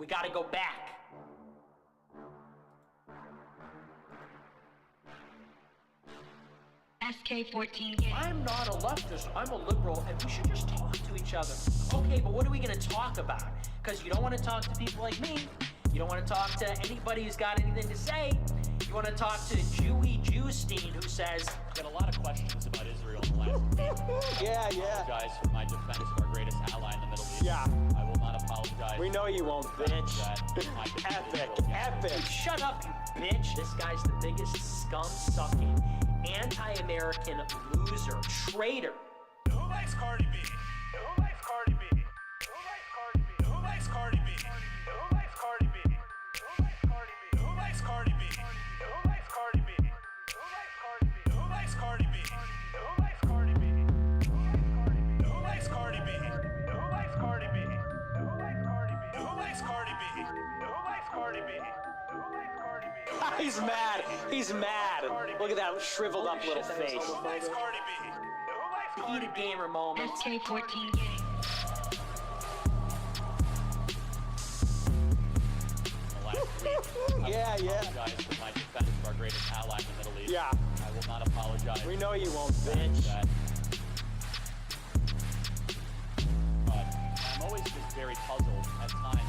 We gotta go back. SK14 gang. I'm not a leftist, I'm a liberal, and we should just talk to each other. Okay, but what are we gonna talk about? Because you don't want to talk to people like me. You don't want to talk to anybody who's got anything to say. You want to talk to Jewy Jewstein, who says, Got a lot of questions about Israel in the last week. Yeah. I apologize for my defense of our greatest ally in the Middle East. Yeah. I will not apologize. We know you won't, bitch. That my defense of Epic, Israel- epic. shut up, you bitch. This guy's the biggest scum-sucking, anti-American loser, traitor. Who likes Cardi B? Who likes Cardi B? Who likes Cardi B? Who likes Cardi B? Who likes Cardi B? Who likes Cardi B? Who likes Cardi B? Who likes Cardi B? Who likes Cardi B? Who likes Cardi B? Who likes Cardi B? Who likes Cardi B? Who likes Cardi B? Who likes Cardi B? Who likes Cardi B? Who likes Cardi B? He's mad. He's mad. Look at that shriveled up little face. Who likes Cardi B? Who likes Cardi Eat a B? gamer moment. SK14 gang. in the last week. Yeah. I apologize for my defense of our greatest ally in the Middle East. Yeah. I will not apologize. We know you won't, bitch. That. But I'm always just very puzzled at times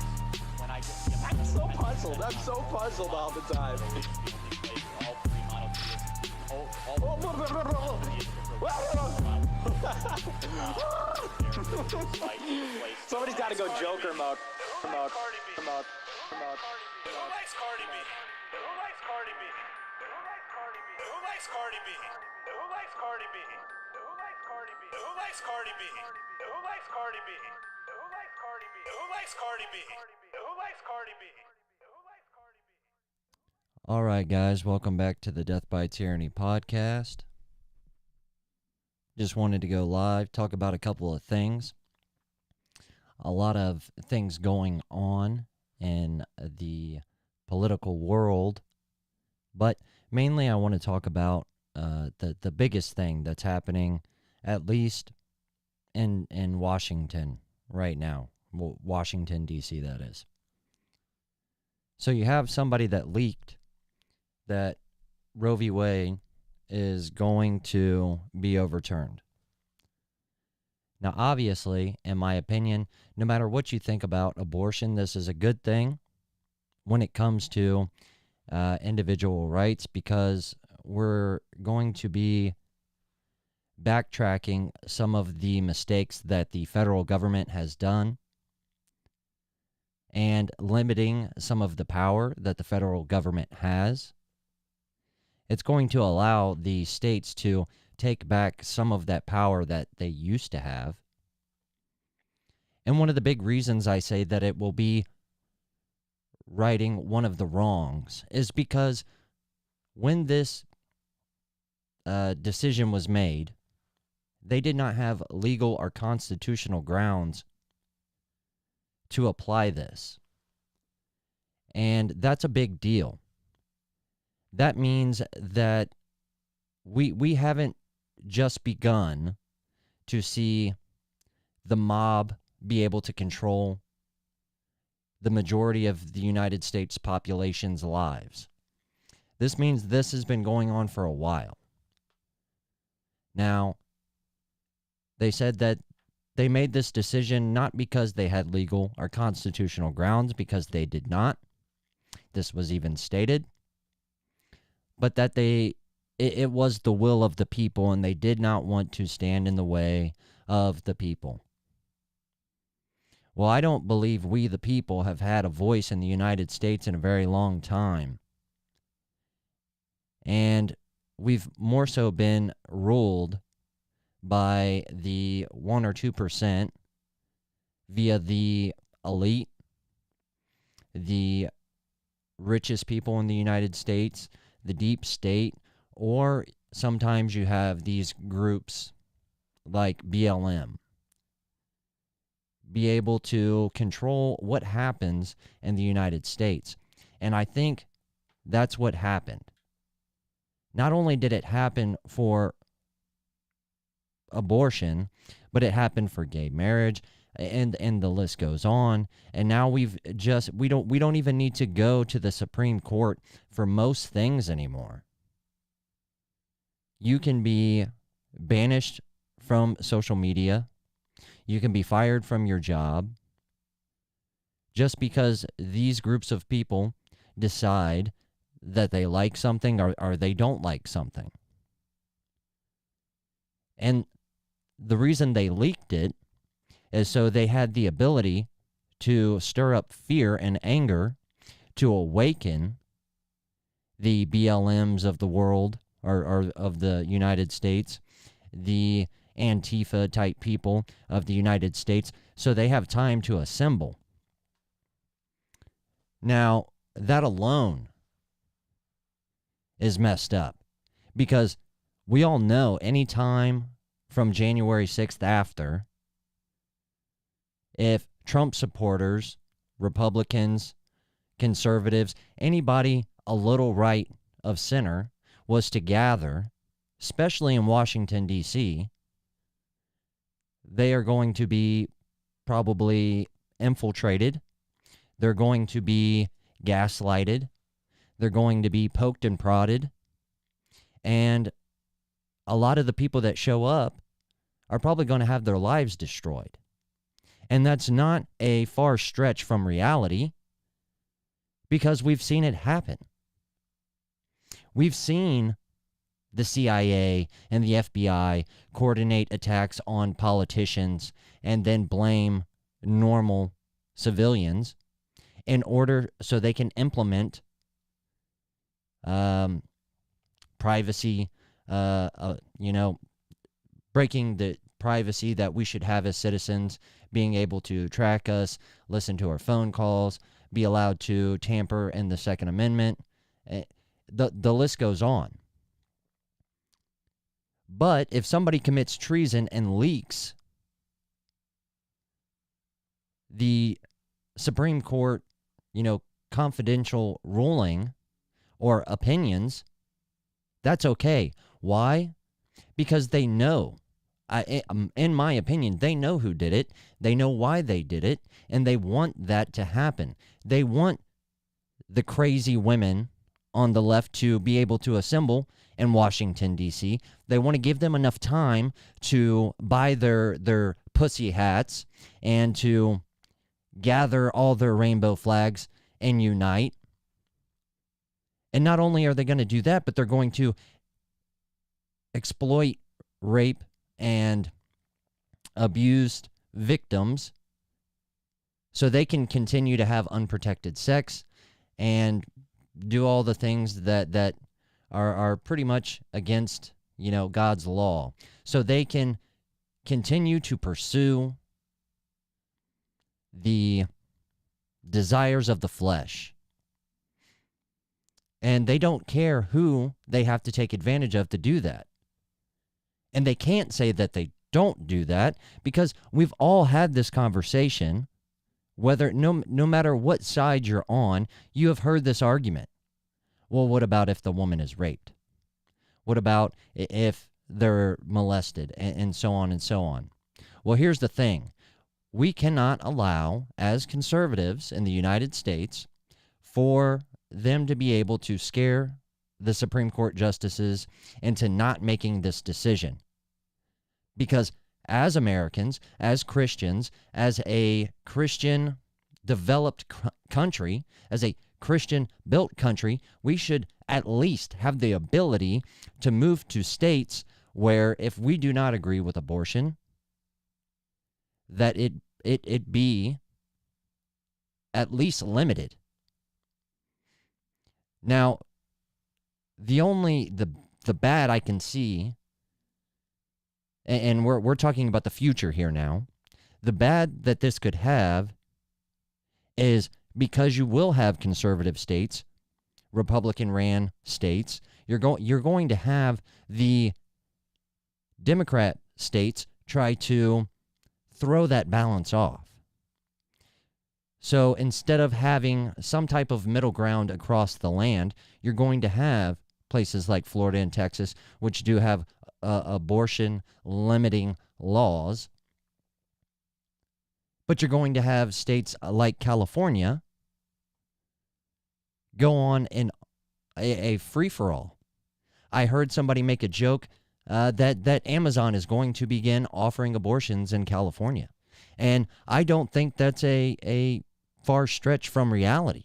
when I get the I'm so puzzled. I'm so puzzled all the time. Middle East, the only place where all three monotheists, all monotheists Somebody's got to go Joker mode. Who likes Cardi B? Who likes Cardi B? Who likes Cardi B? Who likes Cardi B? Who likes Cardi B? Who likes Cardi B? Who likes Cardi B? Who likes Cardi B? Who likes Cardi B? Who likes Cardi B? Who likes Cardi B? Who likes Cardi B? All right, guys, welcome back to the Death by Tyranny podcast. Just wanted to go live, talk about a couple of things. A lot of things going on in the political world, but mainly I want to talk about the biggest thing that's happening, at least in Washington right now. Well, Washington, D.C., that is. So you have somebody that leaked that Roe v. Wade is going to be overturned. Now, obviously, in my opinion, no matter what you think about abortion, this is a good thing when it comes to individual rights, because we're going to be backtracking some of the mistakes that the federal government has done and limiting some of the power that the federal government has. It's going to allow the states to take back some of that power that they used to have. And one of the big reasons I say that it will be righting one of the wrongs is because when this decision was made, they did not have legal or constitutional grounds to apply this. And that's a big deal. That means that we haven't just begun to see the mob be able to control the majority of the United States population's lives. This means this has been going on for a while. Now, they said that they made this decision not because they had legal or constitutional grounds, because they did not. This was even stated. But that it was the will of the people, and they did not want to stand in the way of the people. Well, I don't believe we, the people, have had a voice in the United States in a very long time. And we've more so been ruled by the 1 or 2% via the elite, the richest people in the United States, the deep state, or sometimes you have these groups like BLM be able to control what happens in the United States. And I think that's what happened. Not only did it happen for abortion, but it happened for gay marriage, and the list goes on. And now we don't even need to go to the Supreme Court for most things anymore. You can be banished from social media. You can be fired from your job just because these groups of people decide that they like something or they don't like something. And the reason they leaked it is so they had the ability to stir up fear and anger to awaken the BLMs of the world or of the United States, the Antifa type people of the United States, so they have time to assemble. Now, that alone is messed up because we all know any time from January 6th after, if Trump supporters, Republicans, conservatives, anybody a little right of center was to gather, especially in Washington, D.C., they are going to be probably infiltrated. They're going to be gaslighted. They're going to be poked and prodded. And a lot of the people that show up are probably going to have their lives destroyed. And that's not a far stretch from reality because we've seen it happen. We've seen the CIA and the FBI coordinate attacks on politicians and then blame normal civilians in order so they can implement privacy, breaking the privacy that we should have as citizens, being able to track us, listen to our phone calls, be allowed to tamper in the Second Amendment. The list goes on. But if somebody commits treason and leaks the Supreme Court, confidential ruling or opinions, that's okay. Why? Because they know. In my opinion, they know who did it. They know why they did it, and they want that to happen. They want the crazy women on the left to be able to assemble in Washington, D.C. They want to give them enough time to buy their pussy hats and to gather all their rainbow flags and unite. And not only are they going to do that, but they're going to exploit, rape, and abused victims so they can continue to have unprotected sex and do all the things that are pretty much against, God's law. So they can continue to pursue the desires of the flesh. And they don't care who they have to take advantage of to do that. And they can't say that they don't do that because we've all had this conversation, whether no matter what side you're on, you have heard this argument. Well, what about if the woman is raped? What about if they're molested and so on and so on? Well, here's the thing. We cannot allow, as conservatives in the United States, for them to be able to scare the Supreme Court justices into not making this decision. Because as Americans, as Christians, as a Christian developed country, as a Christian built country, we should at least have the ability to move to states where if we do not agree with abortion, that it be at least limited. Now, the bad I can see, and we're talking about the future here now, the bad that this could have is because you will have conservative states, Republican-ran states, you're going to have the Democrat states try to throw that balance off. So instead of having some type of middle ground across the land, you're going to have places like Florida and Texas, which do have abortion limiting laws. But you're going to have states like California go on in a free-for-all. I heard somebody make a joke that Amazon is going to begin offering abortions in California. And I don't think that's a far stretch from reality.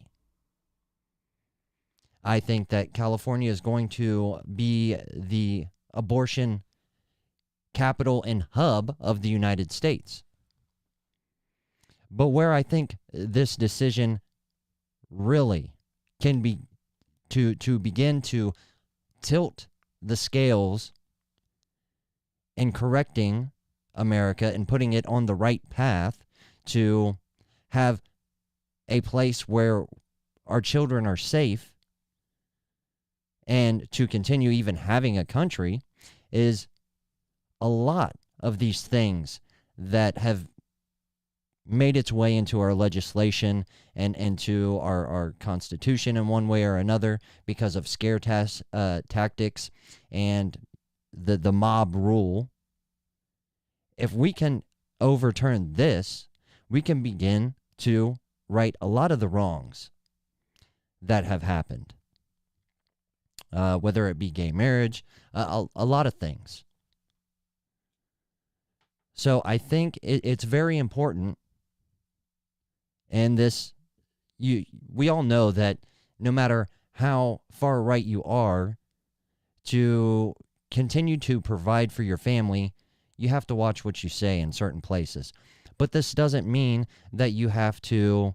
I think that California is going to be the abortion capital and hub of the United States. But where I think this decision really can be to begin to tilt the scales in correcting America and putting it on the right path to have a place where our children are safe and to continue even having a country is a lot of these things that have made its way into our legislation and into our Constitution in one way or another because of scare tactics and the mob rule. If we can overturn this, we can begin to right a lot of the wrongs that have happened, whether it be gay marriage, a lot of things. So I think it's very important. And we all know that no matter how far right you are, to continue to provide for your family, you have to watch what you say in certain places. But this doesn't mean that you have to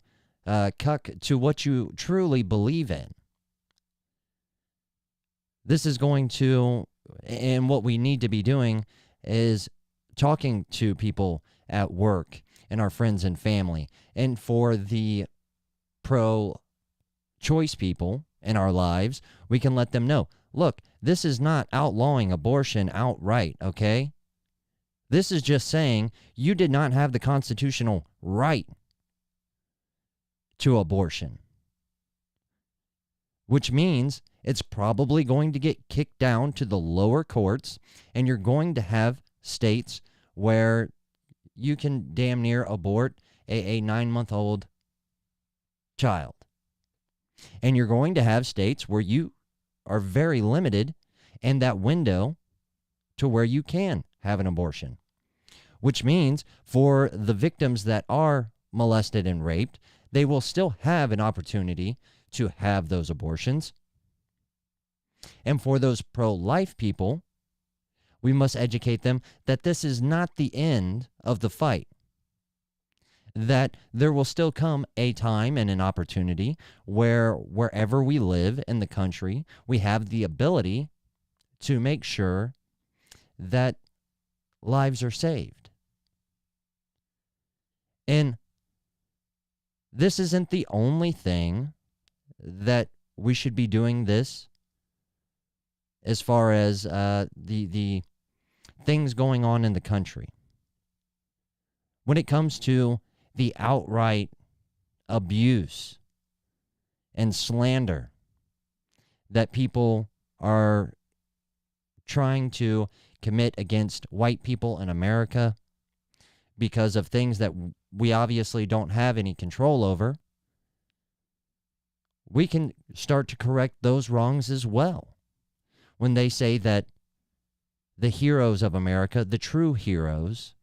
cuck to what you truly believe in. This is going to, and what we need to be doing is talking to people at work and our friends and family. And for the pro-choice people in our lives, we can let them know, look, this is not outlawing abortion outright, okay? This is just saying you did not have the constitutional right to abortion, which means it's probably going to get kicked down to the lower courts, and you're going to have states where you can damn near abort a 9-month-old child. And you're going to have states where you are very limited in that window to where you can have an abortion. Which means for the victims that are molested and raped, they will still have an opportunity to have those abortions. And for those pro-life people, we must educate them that this is not the end of the fight. That there will still come a time and an opportunity where wherever we live in the country, we have the ability to make sure that lives are saved. And this isn't the only thing that we should be doing this as far as the things going on in the country. When it comes to the outright abuse and slander that people are trying to commit against white people in America because of things that we obviously don't have any control over, we can start to correct those wrongs as well. When they say that the heroes of America, the true heroes,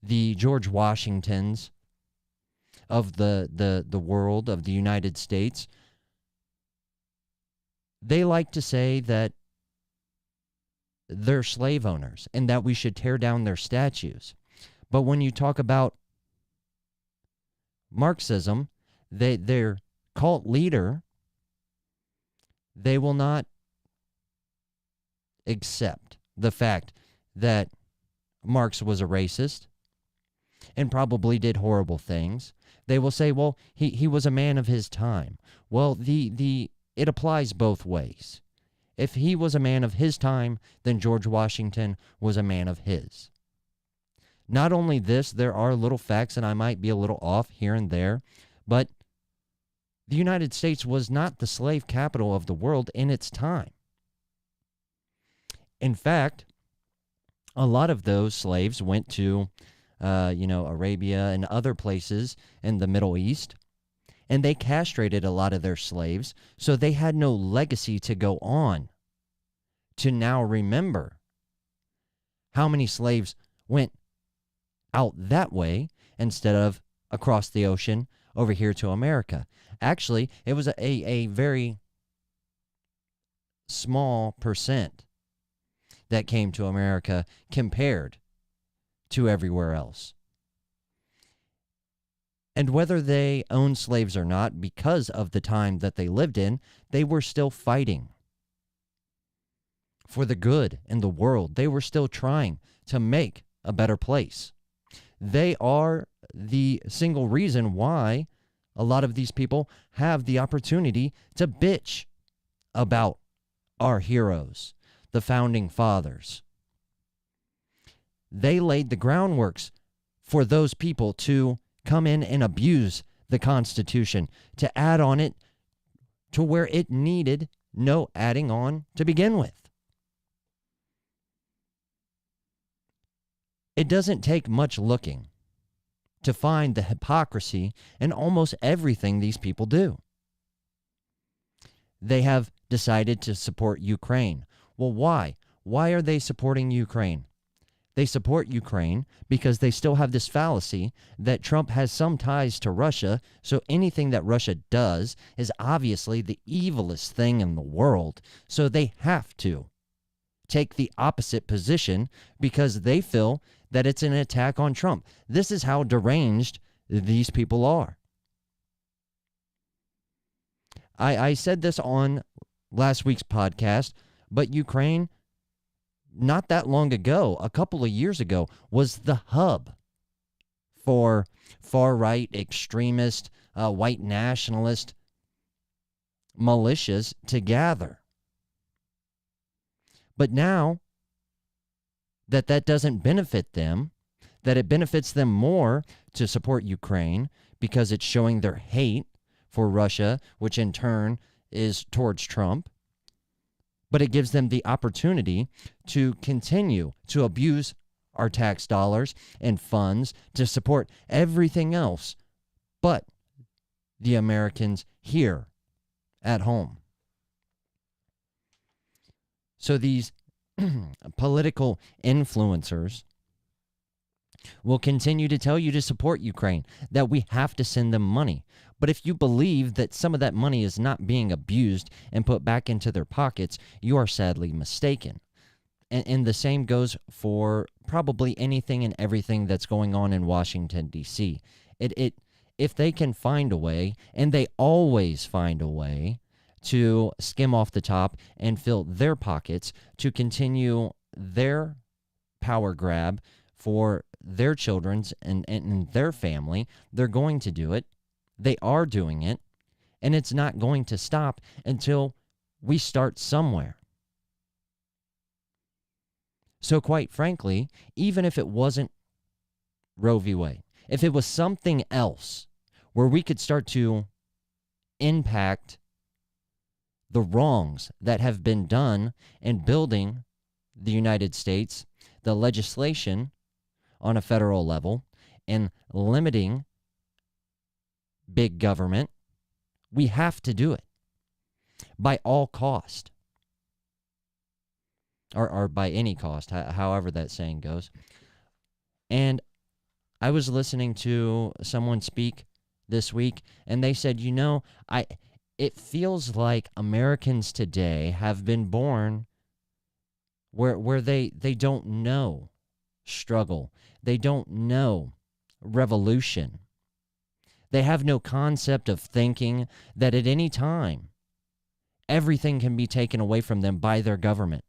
the George Washingtons of the world, of the United States, they like to say that they're slave owners and that we should tear down their statues. But when you talk about Marxism, their cult leader, they will not accept the fact that Marx was a racist and probably did horrible things. They will say, well, he was a man of his time. Well, it applies both ways. If he was a man of his time, then George Washington was a man of his. Not only this, there are little facts, and I might be a little off here and there, but the United States was not the slave capital of the world in its time. In fact, a lot of those slaves went to Arabia and other places in the Middle East. And they castrated a lot of their slaves, so they had no legacy to go on to now remember how many slaves went out that way instead of across the ocean over here to America. Actually, it was a very small percent that came to America compared to everywhere else. And whether they owned slaves or not, because of the time that they lived in, they were still fighting for the good in the world. They were still trying to make a better place. They are the single reason why a lot of these people have the opportunity to bitch about our heroes, the founding fathers. They laid the groundworks for those people to come in and abuse the Constitution, to add on it to where it needed no adding on to begin with. It doesn't take much looking to find the hypocrisy in almost everything these people do. They have decided to support Ukraine. Well, why? Why are they supporting Ukraine? They support Ukraine because they still have this fallacy that Trump has some ties to Russia, so anything that Russia does is obviously the evilest thing in the world. So they have to take the opposite position because they feel that it's an attack on Trump. This is how deranged these people are. I said this on last week's podcast, but Ukraine, not that long ago, a couple of years ago, was the hub for far-right extremist, white nationalist militias to gather. But now that doesn't benefit them, that it benefits them more to support Ukraine because it's showing their hate for Russia, which in turn is towards Trump. But it gives them the opportunity to continue to abuse our tax dollars and funds to support everything else but the Americans here at home. So these political influencers will continue to tell you to support Ukraine, that we have to send them money. But if you believe that some of that money is not being abused and put back into their pockets, you are sadly mistaken. And the same goes for probably anything and everything that's going on in Washington, D.C. If they can find a way, and they always find a way, to skim off the top and fill their pockets to continue their power grab for their children's and their family, they're going to do it. They are doing it, and it's not going to stop until we start somewhere. So quite frankly, even if it wasn't Roe v. Wade, if it was something else where we could start to impact the wrongs that have been done in building the United States, the legislation on a federal level, and limiting big government, we have to do it by all cost, or by any cost, however that saying goes. And I was listening to someone speak this week, and they said, it feels like Americans today have been born where they don't know struggle. They don't know revolution. They have no concept of thinking that at any time everything can be taken away from them by their government.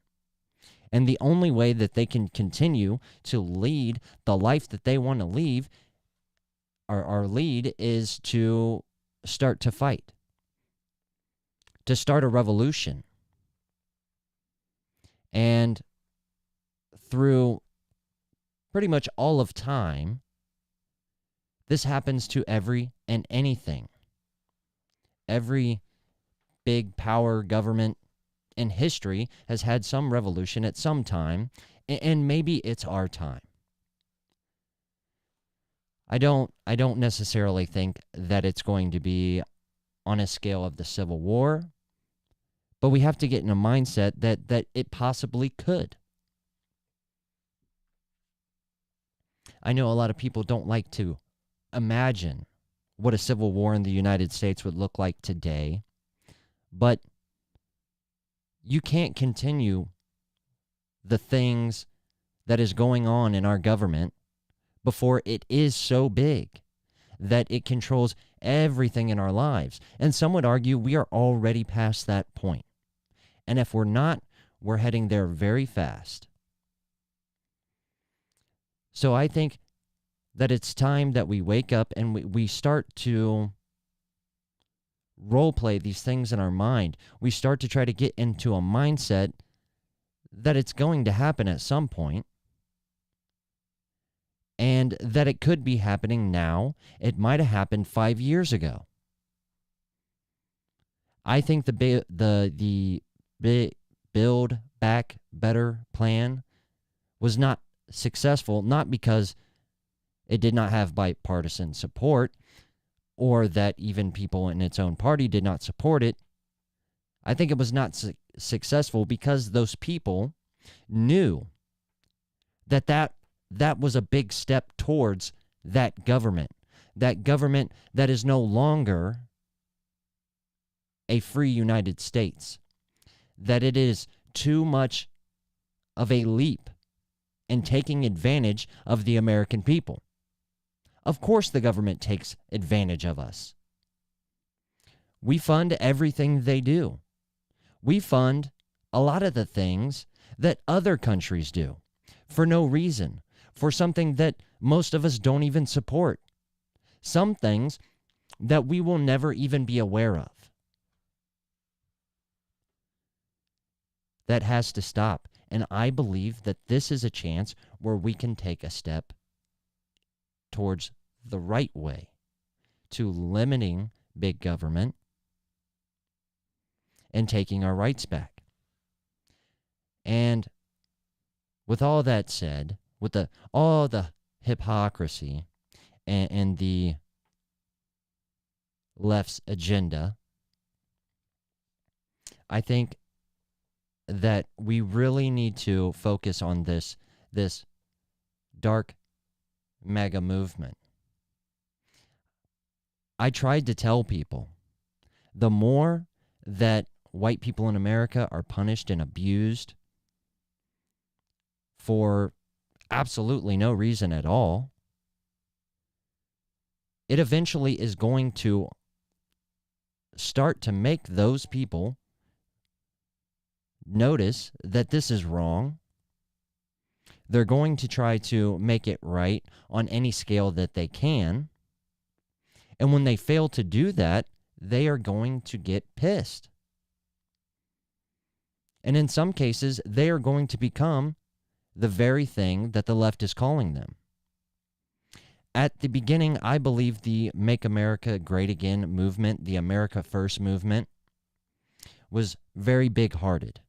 And the only way that they can continue to lead the life that they want to lead is to start to fight, to start a revolution. And through pretty much all of time, this happens to every and anything. Every big power government in history has had some revolution at some time, and maybe it's our time. I don't necessarily think that it's going to be on a scale of the Civil War, but we have to get in a mindset that it possibly could. I know a lot of people don't like to imagine what a civil war in the United States would look like today, but you can't continue the things that is going on in our government before it is so big that it controls everything in our lives. And some would argue we are already past that point. And if we're not, we're heading there very fast. So I think that it's time that we wake up and we start to role play these things in our mind. We start to try to get into a mindset that it's going to happen at some point, and that it could be happening now. It might have happened 5 years ago. I think the Build Back Better plan was not successful, not because it did not have bipartisan support or that even people in its own party did not support it. I think it was not successful because those people knew that was a big step towards that government that is no longer a free United States, that it is too much of a leap in taking advantage of the American people. Of course the government takes advantage of us. We fund everything they do. We fund a lot of the things that other countries do for no reason, for something that most of us don't even support, some things that we will never even be aware of. That has to stop. And I believe that this is a chance where we can take a step towards the right way to limiting big government and taking our rights back. And with all that said, with all the hypocrisy and the left's agenda, I think that we really need to focus on this dark MAGA movement. I tried to tell people, the more that white people in America are punished and abused for absolutely no reason at all, it eventually is going to start to make those people notice that this is wrong. They're going to try to make it right on any scale that they can. And when they fail to do that, they are going to get pissed. And in some cases, they are going to become the very thing that the left is calling them. At the beginning, I believe the Make America Great Again movement, the America First movement, was very big-hearted.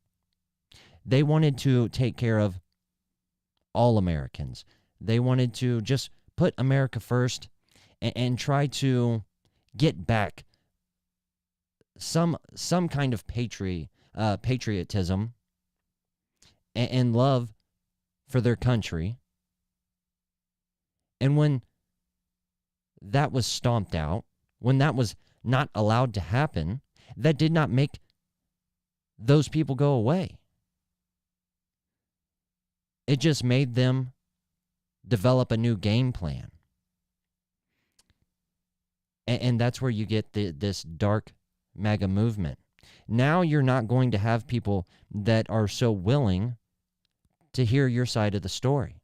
They wanted to take care of all Americans. They wanted to just put America first and try to get back some kind of patriotism and love for their country. And when that was stomped out, when that was not allowed to happen, that did not make those people go away. It just made them develop a new game plan. And that's where you get this dark MAGA movement. Now you're not going to have people that are so willing to hear your side of the story.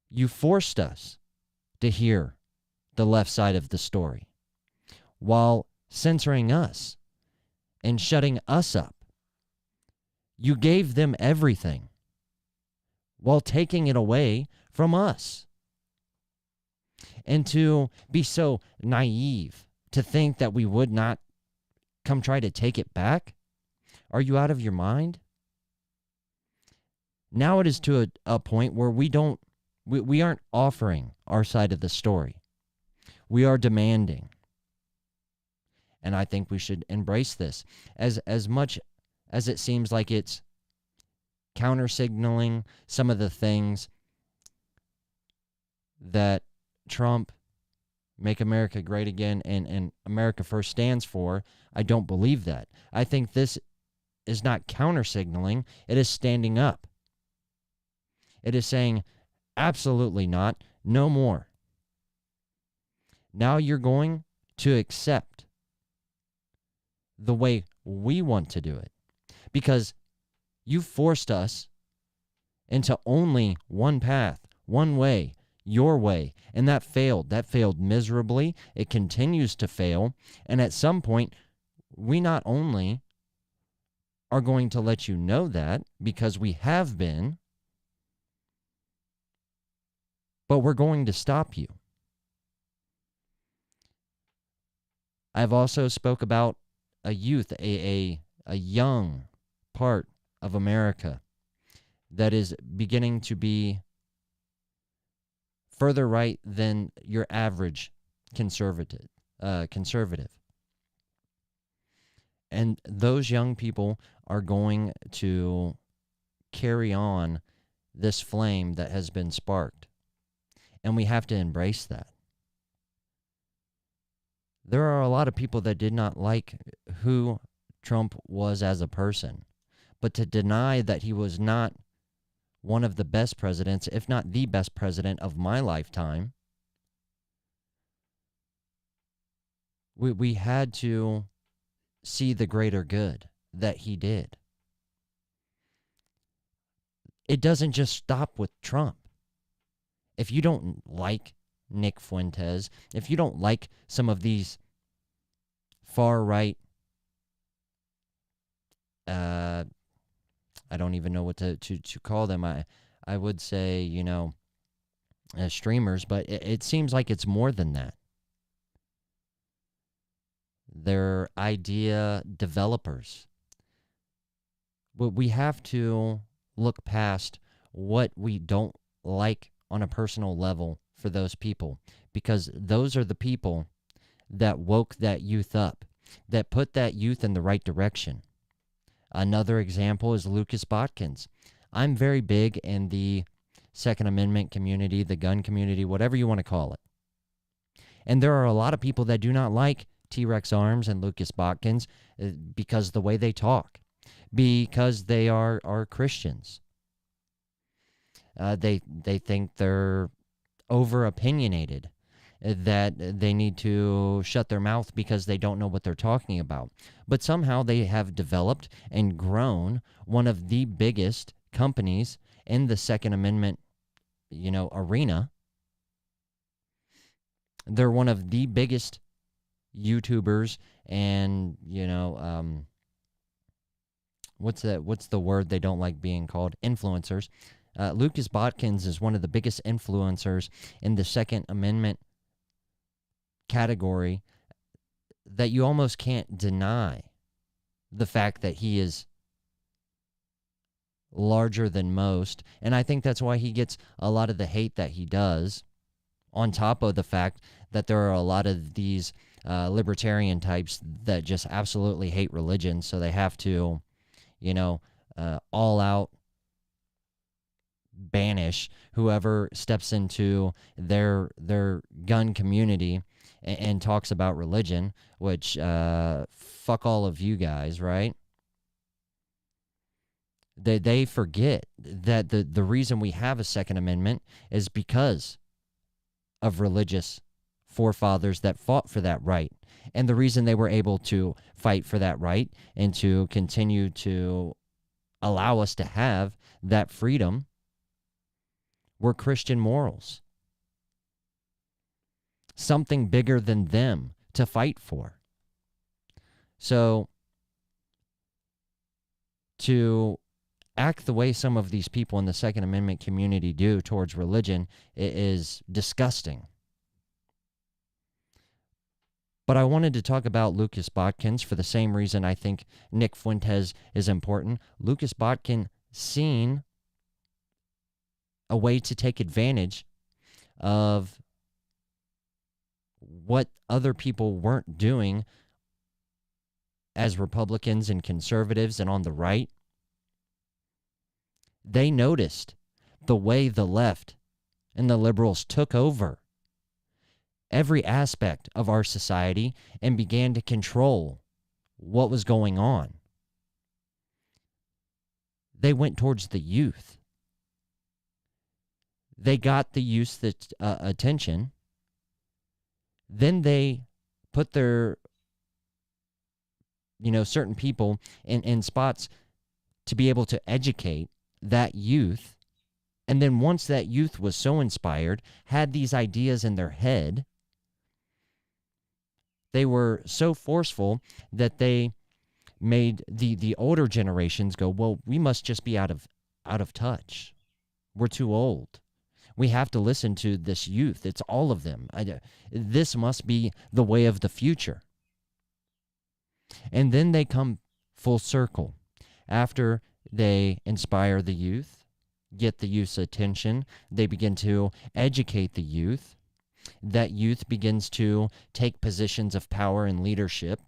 You forced us to hear the left side of the story while censoring us and shutting us up. You gave them everything while taking it away from us. And to be so naive to think that we would not come try to take it back? Are you out of your mind? Now it is to a point where we don't We aren't offering our side of the story. We are demanding. And I think we should embrace this. As much as it seems like it's counter-signaling some of the things that Trump, Make America Great Again, and America First stands for, I don't believe that. I think this is not counter-signaling. It is standing up. It is saying, absolutely not, no more. Now you're going to accept the way we want to do it, because you forced us into only one path, one way, your way, and that failed. That failed miserably. It continues to fail, and at some point, we not only are going to let you know that, because we have been, but we're going to stop you. I've also spoke about a youth, a young part of America that is beginning to be further right than your average conservative. And those young people are going to carry on this flame that has been sparked. And we have to embrace that. There are a lot of people that did not like who Trump was as a person. But to deny that he was not one of the best presidents, if not the best president of my lifetime, we had to see the greater good that he did. It doesn't just stop with Trump. If you don't like Nick Fuentes, if you don't like some of these far-right, I don't even know what to call them. I would say, streamers, but it seems like it's more than that. They're idea developers. But we have to look past what we don't like on a personal level for those people, because those are the people that woke that youth up, that put that youth in the right direction. Another example is Lucas Botkins. I'm very big in the Second Amendment community, the gun community, whatever you want to call it. And there are a lot of people that do not like T-Rex Arms and Lucas Botkins because the way they talk, because they are Christians. They think they're over-opinionated, that they need to shut their mouth because they don't know what they're talking about. But somehow they have developed and grown one of the biggest companies in the Second Amendment, arena. They're one of the biggest YouTubers and, what's the word they don't like being called? Influencers. Lucas Botkins is one of the biggest influencers in the Second Amendment category, that you almost can't deny the fact that he is larger than most. And I think that's why he gets a lot of the hate that he does, on top of the fact that there are a lot of these libertarian types that just absolutely hate religion, so they have to, all out banish whoever steps into their gun community and talks about religion, which fuck all of you guys, right? They forget that the reason we have a Second Amendment is because of religious forefathers that fought for that right. And the reason they were able to fight for that right and to continue to allow us to have that freedom were Christian morals. Something bigger than them to fight for. So, to act the way some of these people in the Second Amendment community do towards religion is disgusting. But I wanted to talk about Lucas Botkins for the same reason I think Nick Fuentes is important. Lucas Botkins seen a way to take advantage of what other people weren't doing as Republicans and conservatives and on the right. They noticed the way the left and the liberals took over every aspect of our society and began to control what was going on. They went towards the youth. They got the youth's attention. Then they put their, certain people in spots to be able to educate that youth. And then once that youth was so inspired, had these ideas in their head, they were so forceful that they made the older generations go, well, we must just be out of touch. We're too old. We have to listen to this youth. It's all of them. This must be the way of the future. And then they come full circle. After they inspire the youth, get the youth's attention, they begin to educate the youth. That youth begins to take positions of power and leadership,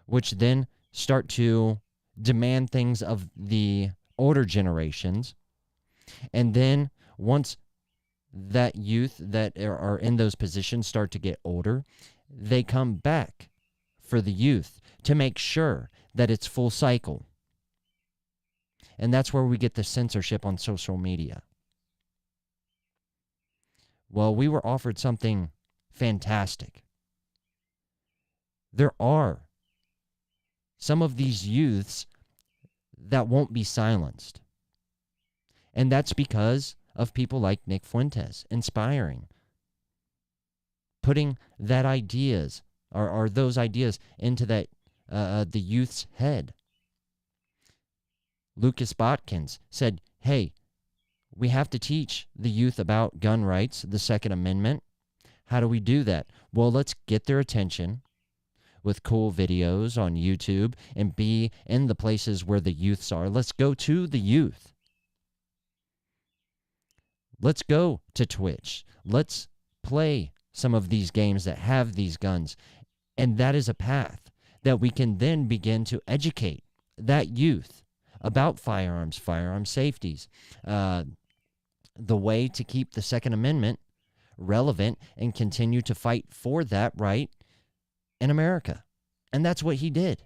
which then start to demand things of the older generations. And then once that youth that are in those positions start to get older, they come back for the youth to make sure that it's full cycle. And that's where we get the censorship on social media. Well, we were offered something fantastic. There are some of these youths that won't be silenced. And that's because of people like Nick Fuentes, inspiring, putting that ideas or those ideas into that the youth's head. Lucas Botkins said, hey, we have to teach the youth about gun rights, the Second Amendment. How do we do that? Well, let's get their attention with cool videos on YouTube and be in the places where the youths are. Let's go to the youth. Let's go to Twitch. Let's play some of these games that have these guns. And that is a path that we can then begin to educate that youth about firearms, firearm safeties, the way to keep the Second Amendment relevant and continue to fight for that right in America. And that's what he did.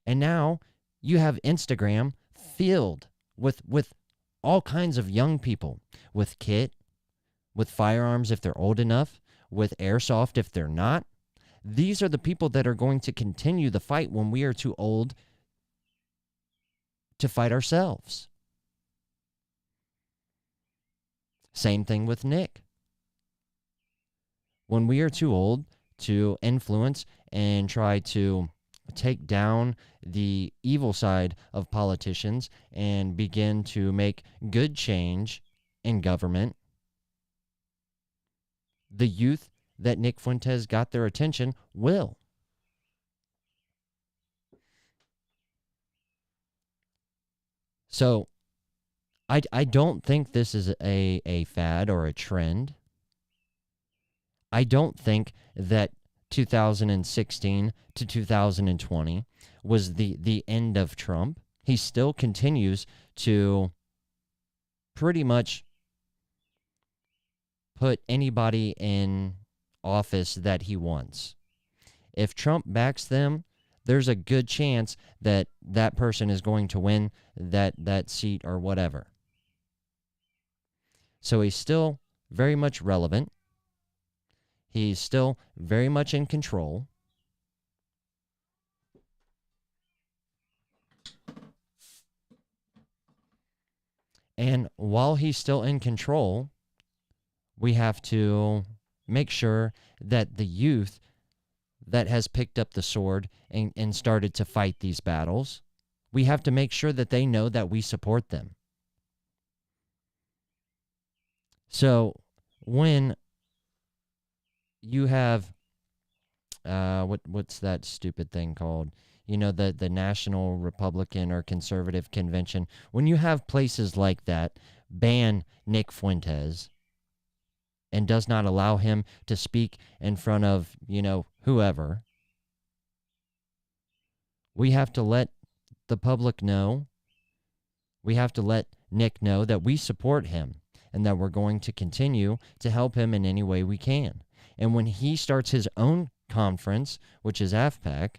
And now you have Instagram filled with all kinds of young people, with kit, with firearms if they're old enough, with airsoft if they're not. These are the people that are going to continue the fight when we are too old to fight ourselves. Same thing with Nick. When we are too old to influence and try to take down the evil side of politicians and begin to make good change in government, the youth that Nick Fuentes got their attention will. So I don't think this is a fad or a trend. I don't think that 2016 to 2020 was the end of Trump. He still continues to pretty much put anybody in office that he wants. If Trump backs them, there's a good chance that that person is going to win that seat or whatever. So he's still very much relevant. He's still very much in control. And while he's still in control, we have to make sure that the youth that has picked up the sword and started to fight these battles, we have to make sure that they know that we support them. So when you have, what's that stupid thing called? the National Republican or Conservative Convention, when you have places like that ban Nick Fuentes and does not allow him to speak in front of, whoever, we have to let the public know, we have to let Nick know that we support him and that we're going to continue to help him in any way we can. And when he starts his own conference, which is AFPAC,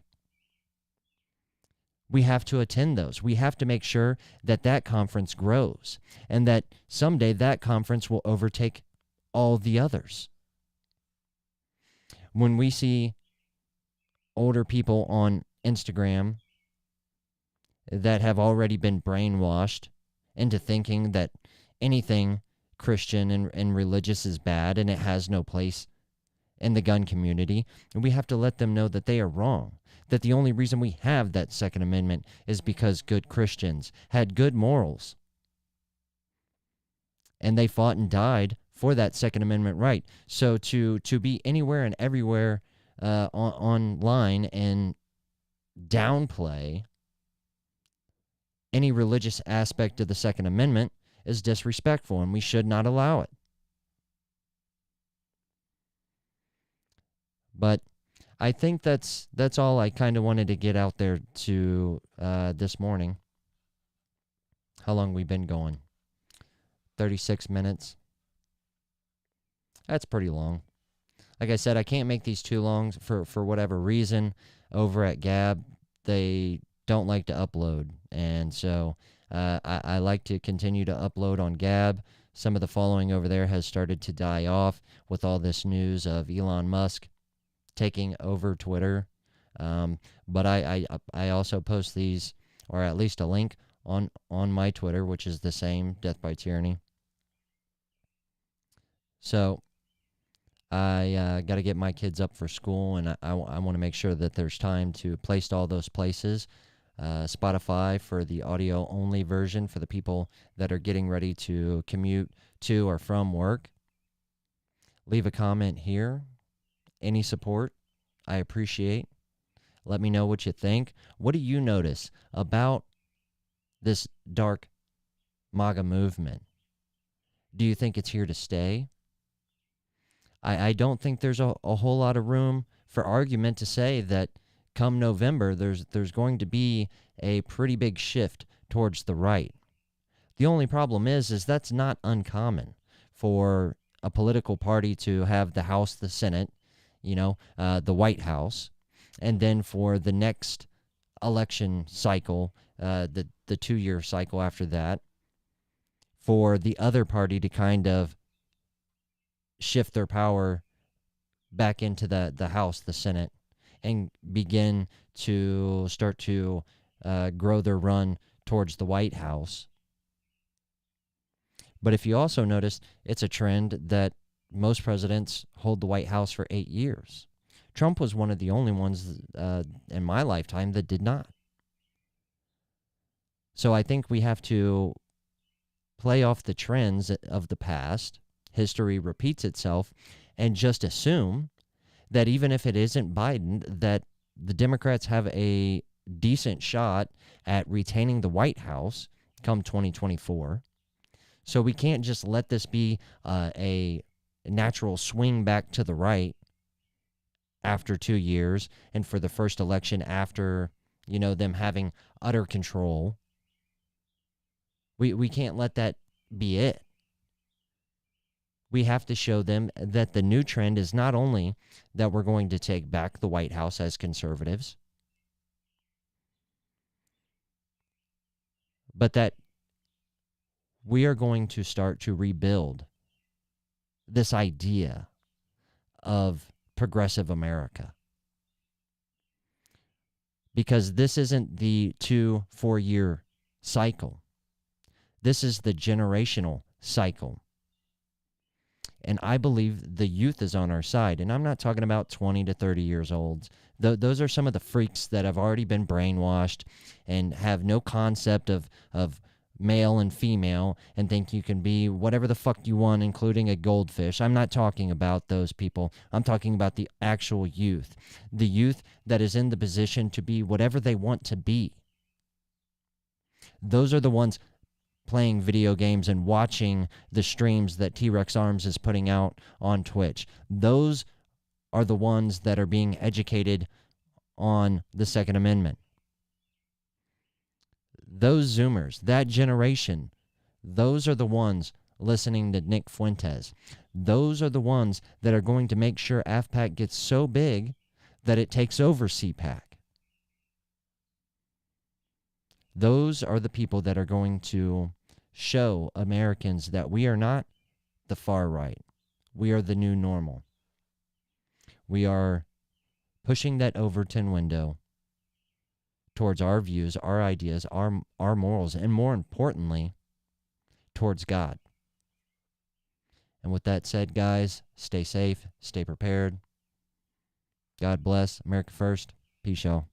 we have to attend those. We have to make sure that that conference grows and that someday that conference will overtake all the others. When we see older people on Instagram that have already been brainwashed into thinking that anything Christian and religious is bad and it has no place in the gun community, and we have to let them know that they are wrong, that the only reason we have that Second Amendment is because good Christians had good morals, and they fought and died for that Second Amendment right. So to be anywhere and everywhere online and downplay any religious aspect of the Second Amendment is disrespectful, and we should not allow it. But I think that's all I kind of wanted to get out there to this morning. How long we been going? 36 minutes. That's pretty long. Like I said, I can't make these too long for whatever reason. Over at Gab, they don't like to upload, and so I like to continue to upload on Gab. Some of the following over there has started to die off with all this news of Elon Musk taking over Twitter. But I also post these, or at least a link on my Twitter, which is the same, Death by Tyranny. So I got to get my kids up for school, and I want to make sure that there's time to place all those places. Spotify for the audio-only version for the people that are getting ready to commute to or from work. Leave a comment here. Any support, I appreciate. Let me know what you think. What do you notice about this dark MAGA movement? Do you think it's here to stay? I don't think there's a whole lot of room for argument to say that come November, there's going to be a pretty big shift towards the right. The only problem is that's not uncommon for a political party to have the House, the Senate, the White House, and then for the next election cycle, the 2-year cycle after that, for the other party to kind of shift their power back into the House, the Senate, and begin to start to grow their run towards the White House. But if you also notice, it's a trend that most presidents hold the White House for 8 years. Trump was one of the only ones in my lifetime that did not. So I think we have to play off the trends of the past. History repeats itself, and just assume that even if it isn't Biden, that the Democrats have a decent shot at retaining the White House come 2024. So we can't just let this be a natural swing back to the right after 2 years and for the first election after, them having utter control. We can't let that be it. We have to show them that the new trend is not only that we're going to take back the White House as conservatives, but that we are going to start to rebuild this idea of progressive America. Because this isn't the 2-4 year cycle. This is the generational cycle. And I believe the youth is on our side. And I'm not talking about 20 to 30 years old. Those are some of the freaks that have already been brainwashed and have no concept of male and female, and think you can be whatever the fuck you want, including a goldfish. I'm not talking about those people. I'm talking about the actual youth. The youth that is in the position to be whatever they want to be. Those are the ones playing video games and watching the streams that T-Rex Arms is putting out on Twitch. Those are the ones that are being educated on the Second Amendment. Those Zoomers, that generation, those are the ones listening to Nick Fuentes. Those are the ones that are going to make sure AFPAC gets so big that it takes over CPAC. Those are the people that are going to show Americans that we are not the far right. We are the new normal. We are pushing that Overton window towards our views, our ideas, our morals, and more importantly, towards God. And with that said, guys, stay safe, stay prepared. God bless. America first. Peace, y'all.